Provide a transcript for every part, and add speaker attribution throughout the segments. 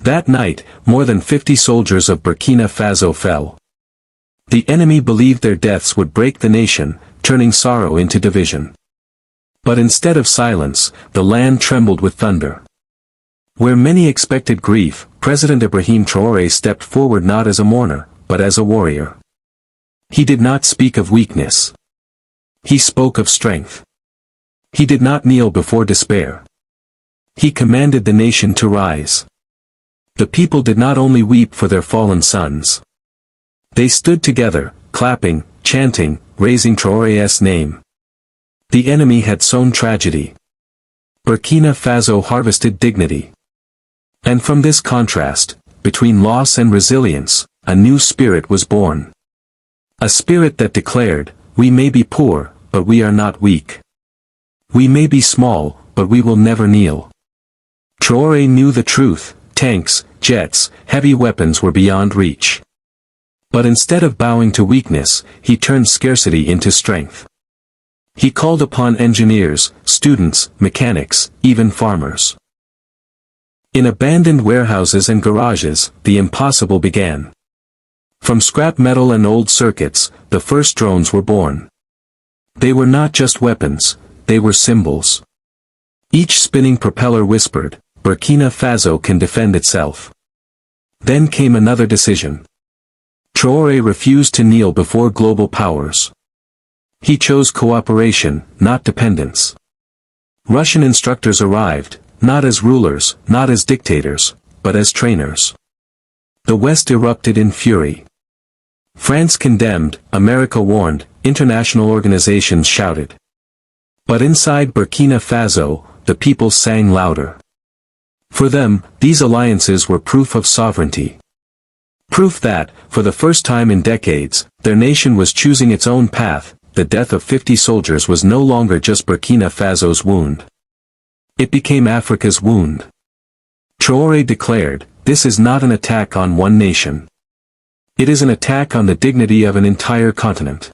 Speaker 1: That night, more than 50 soldiers of Burkina Faso fell. The enemy believed their deaths would break the nation, turning sorrow into division. But instead of silence, the land trembled with thunder. Where many expected grief, President Ibrahim Traoré stepped forward not as a mourner, but as a warrior. He did not speak of weakness. He spoke of strength. He did not kneel before despair. He commanded the nation to rise. The people did not only weep for their fallen sons. They stood together, clapping, chanting, raising Traoré's name. The enemy had sown tragedy. Burkina Faso harvested dignity. And from this contrast, between loss and resilience, a new spirit was born. A spirit that declared, we may be poor, but we are not weak. We may be small, but we will never kneel. Traoré knew the truth, tanks, jets, heavy weapons were beyond reach. But instead of bowing to weakness, he turned scarcity into strength. He called upon engineers, students, mechanics, even farmers. In abandoned warehouses and garages, the impossible began. From scrap metal and old circuits, the first drones were born. They were not just weapons, they were symbols. Each spinning propeller whispered, Burkina Faso can defend itself. Then came another decision. Traoré refused to kneel before global powers. He chose cooperation, not dependence. Russian instructors arrived, not as rulers, not as dictators, but as trainers. The West erupted in fury. France condemned, America warned, international organizations shouted. But inside Burkina Faso, the people sang louder. For them, these alliances were proof of sovereignty. Proof that, for the first time in decades, their nation was choosing its own path. The death of 50 soldiers was no longer just Burkina Faso's wound. It became Africa's wound. Traoré declared, this is not an attack on one nation. It is an attack on the dignity of an entire continent.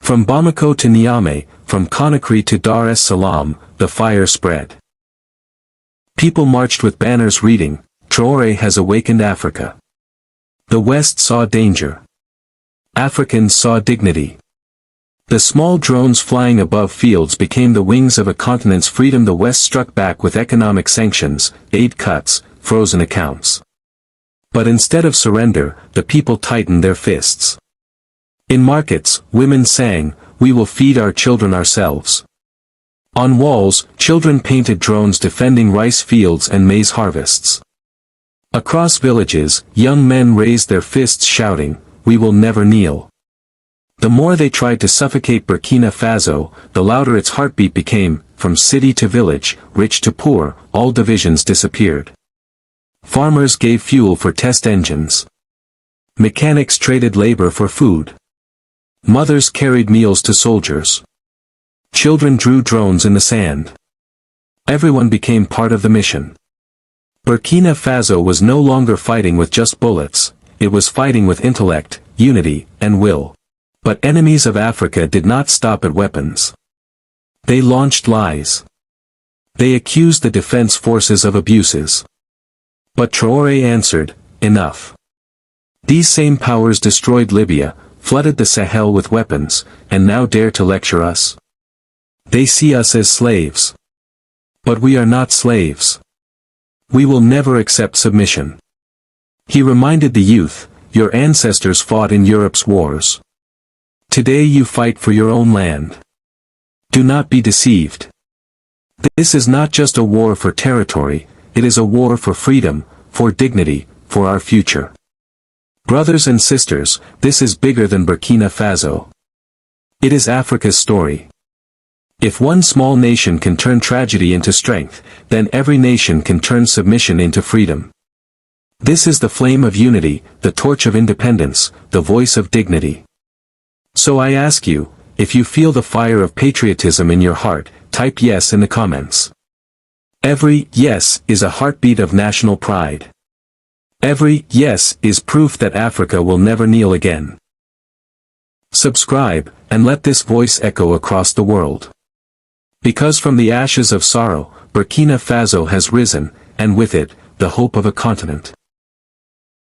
Speaker 1: From Bamako to Niamey, from Conakry to Dar es Salaam, the fire spread. People marched with banners reading, Traoré has awakened Africa. The West saw danger. Africans saw dignity. The small drones flying above fields became the wings of a continent's freedom. The West struck back with economic sanctions, aid cuts, frozen accounts. But instead of surrender, the people tightened their fists. In markets, women sang, we will feed our children ourselves. On walls, children painted drones defending rice fields and maize harvests. Across villages, young men raised their fists shouting, we will never kneel. The more they tried to suffocate Burkina Faso, the louder its heartbeat became. From city to village, rich to poor, all divisions disappeared. Farmers gave fuel for test engines. Mechanics traded labor for food. Mothers carried meals to soldiers. Children drew drones in the sand. Everyone became part of the mission. Burkina Faso was no longer fighting with just bullets, it was fighting with intellect, unity, and will. But enemies of Africa did not stop at weapons. They launched lies. They accused the defense forces of abuses. But Traoré answered, enough. These same powers destroyed Libya, flooded the Sahel with weapons, and now dare to lecture us. They see us as slaves. But we are not slaves. We will never accept submission. He reminded the youth, your ancestors fought in Europe's wars. Today you fight for your own land. Do not be deceived. This is not just a war for territory, it is a war for freedom, for dignity, for our future. Brothers and sisters, this is bigger than Burkina Faso. It is Africa's story. If one small nation can turn tragedy into strength, then every nation can turn submission into freedom. This is the flame of unity, the torch of independence, the voice of dignity. So I ask you, if you feel the fire of patriotism in your heart, type yes in the comments. Every yes is a heartbeat of national pride. Every yes is proof that Africa will never kneel again. Subscribe, and let this voice echo across the world. Because from the ashes of sorrow, Burkina Faso has risen, and with it, the hope of a continent.